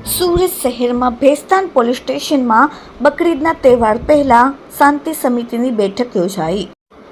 સુરત શહેરમાં ભેસ્તાન પોલીસ સ્ટેશનમાં બકરીદના તહેવાર પહેલા શાંતિ સમિતિની બેઠક યોજાઈ।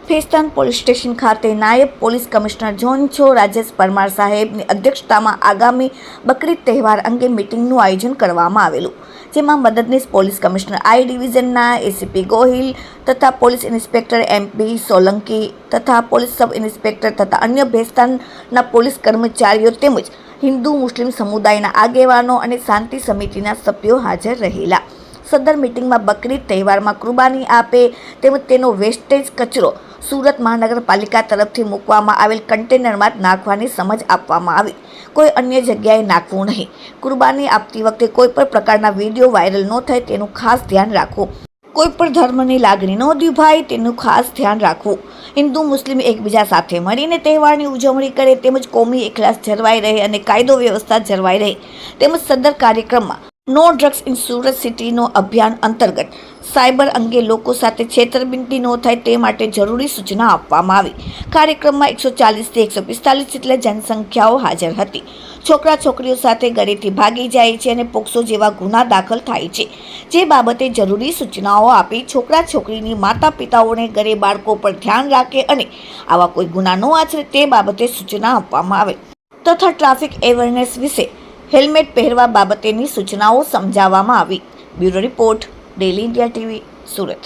ભેસ્તાન પોલીસ સ્ટેશન ખાતે નાયબ police commissioner zone 6 Rajesh Parmar સાહેબની અધ્યક્ષતામાં આગામી બકરીદ તહેવાર અંગે મીટિંગનું આયોજન કરવામાં આવેલું, જેમાં મદદનીશ પોલીસ કમિશનર આઈ ડિવિઝનના એસીપી ગોહિલ તથા પોલીસ ઇન્સ્પેક્ટર એમપી સોલંકી તથા પોલીસ સબ ઇન્સ્પેક્ટર તથા અન્ય ભેસ્તાનના પોલીસ કર્મચારીઓ તેમજ હિન્દુ મુસ્લિમ સમુદાયના આગેવાનો અને શાંતિ સમિતિના સભ્યો હાજર રહેલા। સદર મીટિંગમાં બકરીદ તહેવારમાં કુરબાની આપે તેમજ તેનો વેસ્ટેજ કચરો સુરત મહાનગરપાલિકા તરફથી મૂકવામાં આવેલ કન્ટેનરમાં નાખવાની સમજ આપવામાં આવી। કોઈ અન્ય જગ્યાએ નાખવું નહીં। કુરબાની આપતી વખતે કોઈ પણ પ્રકારના વિડીયો વાયરલ ન થાય તેનું ખાસ ધ્યાન રાખવું। કોઈ પણ ધર્મની લાગણી ન દુભાય તેનું ખાસ ધ્યાન રાખવું। હિન્દુ મુસ્લિમ એકબીજા સાથે મળીને તહેવારની ઉજવણી કરે તેમજ કોમી એકલાસ જળવાઈ રહે અને કાયદો વ્યવસ્થા જળવાઈ રહે તેમજ સદર કાર્યક્રમમાં નો ડ્રગ્સ ઇન સુરત સિટીનો અભિયાન અંતર્ગત સાયબર અંગે લોકો સાથે છેતરપિંડી ન થાય તે માટે જરૂરી સૂચના આપવામાં આવી। કાર્યક્રમમાં 140 થી 145 જેટલા જનસંખ્યાઓ હાજર હતી। છોકરા છોકરીઓ સાથે ઘરેથી ભાગી જાય છે અને પોક્સો જેવા ગુના દાખલ થાય છે, જે બાબતે જરૂરી સૂચનાઓ આપી છોકરા છોકરીની માતા પિતાઓને ઘરે બાળકો પર ધ્યાન રાખે અને આવા કોઈ ગુના ન આચરે તે બાબતે સૂચના આપવામાં આવે તથા ટ્રાફિક અવેરનેસ વિશે હેલ્મેટ પહેરવા બાબતેની સૂચનાઓ સમજાવવામાં આવી। Bureau report, daily India TV, Surat.